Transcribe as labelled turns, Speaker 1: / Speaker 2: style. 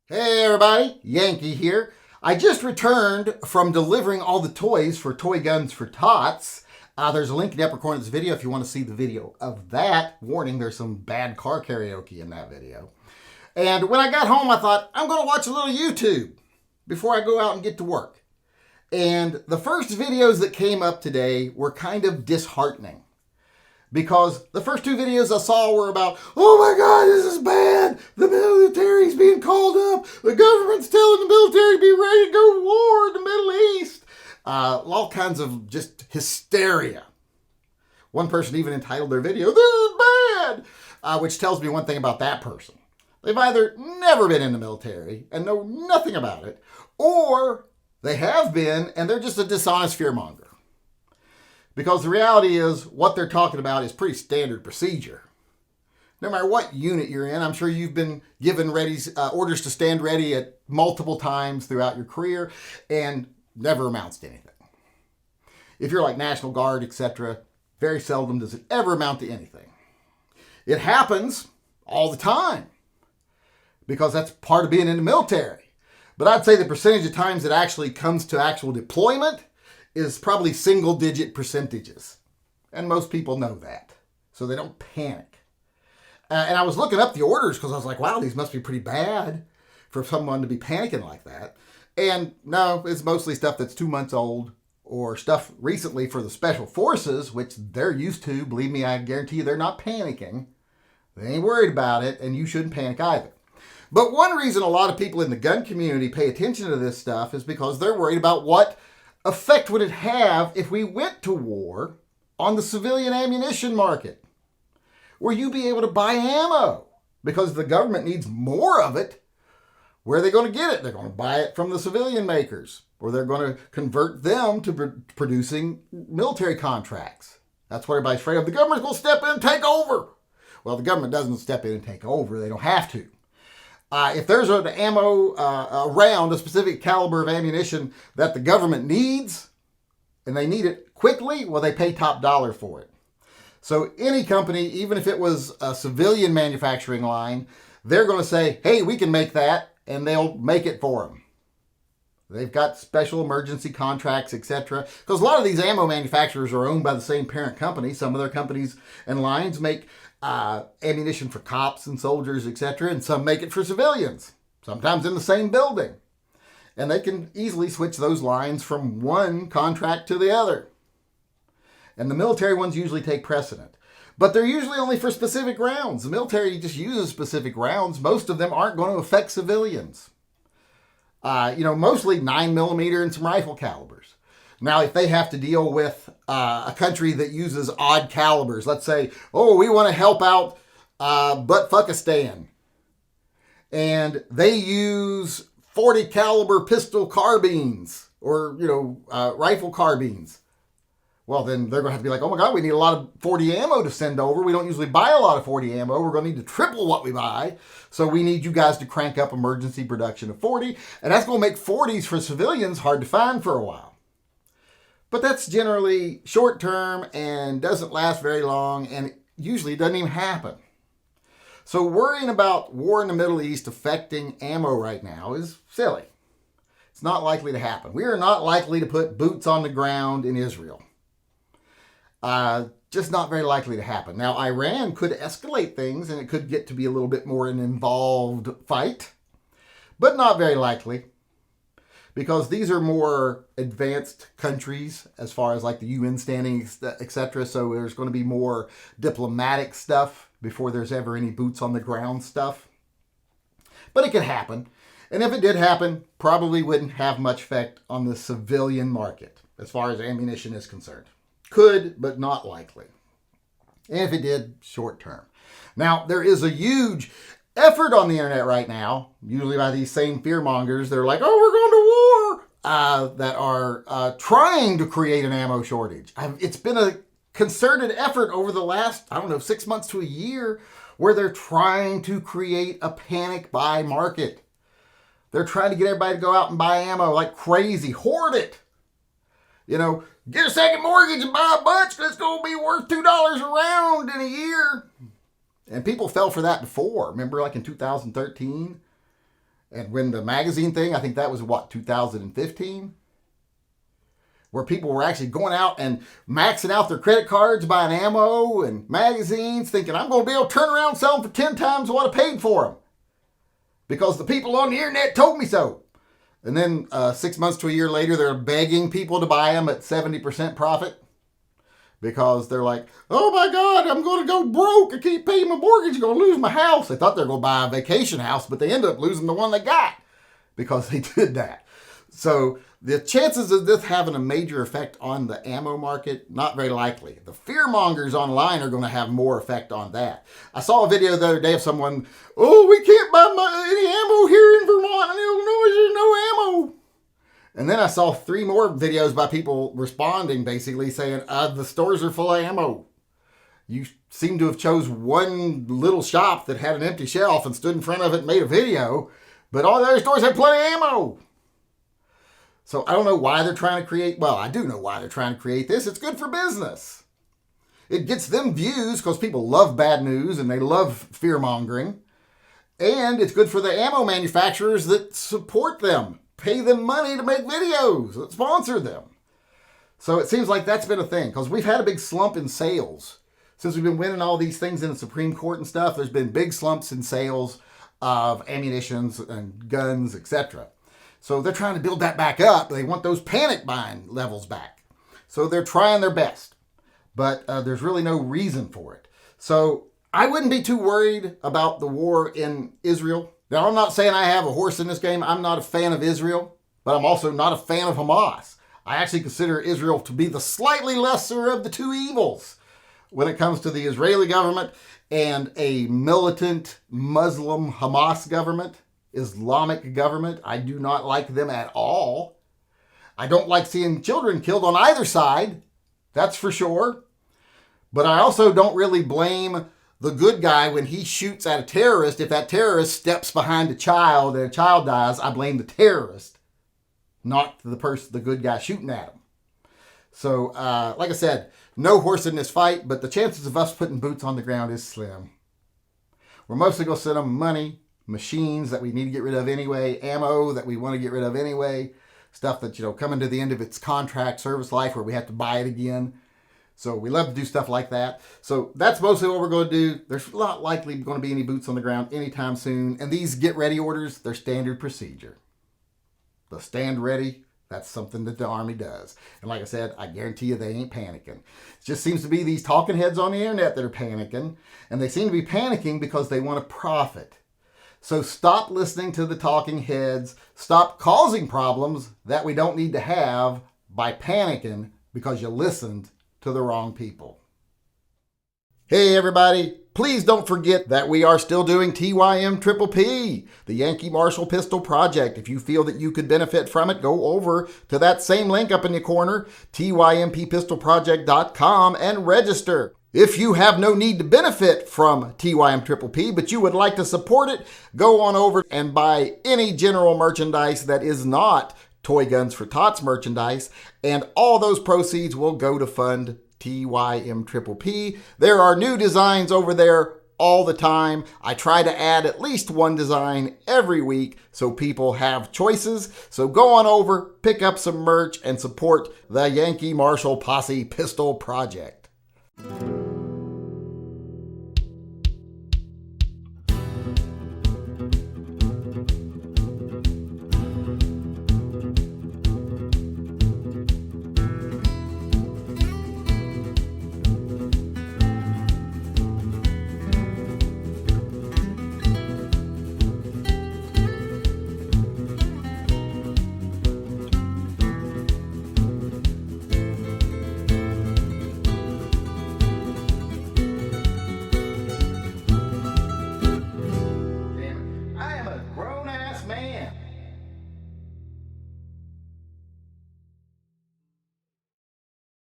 Speaker 1: Hey everybody, Yankee here. I just returned from delivering all the toys for Toy Guns for Tots. There's a link in the upper corner of this video if you want to see the video of that. Warning, there's some bad car karaoke in that video. And when I got home, I thought, I'm going to watch a little YouTube before I go out and get to work. And the first videos that came up today were kind of disheartening. Because the first two videos I saw were about, oh my God, this is bad. The military's being called up. The government's telling the military to be ready to go to war in the Middle East. All kinds of just hysteria. One person even entitled their video, this is bad, which tells me one thing about that person. They've either never been in the military and know nothing about it, or they have been and they're just a dishonest fearmonger. Because the reality is, what they're talking about is pretty standard procedure. No matter what unit you're in, I'm sure you've been given orders to stand ready at multiple times throughout your career, and never amounts to anything. If you're like National Guard, etc., very seldom does it ever amount to anything. It happens all the time, because that's part of being in the military. But I'd say the percentage of times it actually comes to actual deployment is probably single-digit percentages. And most people know that, so they don't panic. And I was looking up the orders because I was like, wow, these must be pretty bad for someone to be panicking like that. And no, it's mostly stuff that's 2 months old or stuff recently for the Special Forces, which they're used to. Believe me, I guarantee you they're not panicking. They ain't worried about it, and you shouldn't panic either. But one reason a lot of people in the gun community pay attention to this stuff is because they're worried about what effect would it have if we went to war on the civilian ammunition market? Will you be able to buy ammo? Because the government needs more of it. Where are they going to get it? They're going to buy it from the civilian makers, or they're going to convert them to producing military contracts. That's what everybody's afraid of. The government's going to step in and take over. Well, the government doesn't step in and take over. They don't have to. If there's an ammo around a specific caliber of ammunition that the government needs, and they need it quickly, well, they pay top dollar for it. So any company, even if it was a civilian manufacturing line, they're going to say, hey, we can make that, and they'll make it for them. They've got special emergency contracts, etc. Because a lot of these ammo manufacturers are owned by the same parent company. Some of their companies and lines make ammunition for cops and soldiers, etc., and some make it for civilians, sometimes in the same building. And they can easily switch those lines from one contract to the other. And the military ones usually take precedent. But they're usually only for specific rounds. The military just uses specific rounds. Most of them aren't going to affect civilians. Mostly 9mm and some rifle calibers. Now, if they have to deal with a country that uses odd calibers, let's say, oh, we want to help out Buttfuckistan, and they use 40 caliber pistol carbines or, rifle carbines. Well, then they're going to have to be like, oh my God, we need a lot of 40 ammo to send over. We don't usually buy a lot of 40 ammo. We're going to need to triple what we buy. So we need you guys to crank up emergency production of 40. And that's going to make 40s for civilians hard to find for a while. But that's generally short term and doesn't last very long, and usually doesn't even happen. So worrying about war in the Middle East affecting ammo right now is silly. It's not likely to happen. We are not likely to put boots on the ground in Israel. Just not very likely to happen. Now, Iran could escalate things, and it could get to be a little bit more an involved fight, but not very likely. Because these are more advanced countries as far as like the UN standing, etc. So there's going to be more diplomatic stuff before there's ever any boots on the ground stuff. But it could happen. And if it did happen, probably wouldn't have much effect on the civilian market as far as ammunition is concerned. Could, but not likely. And if it did, short term. Now, there is a huge effort on the internet right now, usually by these same fearmongers. They're like, oh, we're going to war, that are trying to create an ammo shortage. It's been a concerted effort over the last, 6 months to a year, where they're trying to create a panic buy market. They're trying to get everybody to go out and buy ammo like crazy, hoard it. Get a second mortgage and buy a bunch because it's going to be worth $2 a round in a year. And people fell for that before. Remember, like in 2013? And when the magazine thing, I think that was what, 2015? Where people were actually going out and maxing out their credit cards, buying ammo and magazines, thinking, I'm going to be able to turn around and sell them for 10 times what I paid for them. Because the people on the internet told me so. And then 6 months to a year later, they're begging people to buy them at 70% profit. Because they're like, oh my God, I'm going to go broke. I can't pay my mortgage. I'm going to lose my house. They thought they were going to buy a vacation house, but they ended up losing the one they got because they did that. So the chances of this having a major effect on the ammo market, not very likely. The fear mongers online are going to have more effect on that. I saw a video the other day of someone, oh, we can't buy any ammo here in Vermont and Illinois. There's no ammo. And then I saw 3 more videos by people responding, basically saying, the stores are full of ammo. You seem to have chose one little shop that had an empty shelf and stood in front of it and made a video, but all the other stores had plenty of ammo. So I don't know why they're trying to create, well, I do know why they're trying to create this. It's good for business. It gets them views because people love bad news and they love fear-mongering. And it's good for the ammo manufacturers that support them. Pay them money to make videos that sponsor them. So it seems like that's been a thing because we've had a big slump in sales. Since we've been winning all these things in the Supreme Court and stuff, there's been big slumps in sales of ammunitions and guns, etc. So they're trying to build that back up. They want those panic buying levels back. So they're trying their best, but there's really no reason for it. So I wouldn't be too worried about the war in Israel. Now, I'm not saying I have a horse in this game. I'm not a fan of Israel, but I'm also not a fan of Hamas. I actually consider Israel to be the slightly lesser of the two evils when it comes to the Israeli government and a militant Muslim Hamas government, Islamic government. I do not like them at all. I don't like seeing children killed on either side, that's for sure. But I also don't really blame the good guy when he shoots at a terrorist. If that terrorist steps behind a child and a child dies, I blame the terrorist, not the person, the good guy shooting at him. So, like I said, no horse in this fight, but the chances of us putting boots on the ground is slim. We're mostly going to send them money, machines that we need to get rid of anyway, ammo that we want to get rid of anyway, stuff that, coming to the end of its contract service life where we have to buy it again. So we love to do stuff like that. So that's mostly what we're going to do. There's not likely going to be any boots on the ground anytime soon. And these get ready orders, they're standard procedure. The stand ready, that's something that the Army does. And like I said, I guarantee you they ain't panicking. It just seems to be these talking heads on the internet that are panicking. And they seem to be panicking because they want to profit. So stop listening to the talking heads. Stop causing problems that we don't need to have by panicking because you listened to the wrong people. Hey everybody, please don't forget that we are still doing TYMP, the Yankee Marshall Pistol Project. If you feel that you could benefit from it, go over to that same link up in the corner, tympistolproject.com, and register. If you have no need to benefit from TYMP, but you would like to support it, go on over and buy any general merchandise that is not Toy Guns for Tots merchandise, and all those proceeds will go to fund TYMP. There are new designs over there all the time. I try to add at least one design every week so people have choices. So go on over, pick up some merch, and support the Yankee Marshall Posse Pistol Project.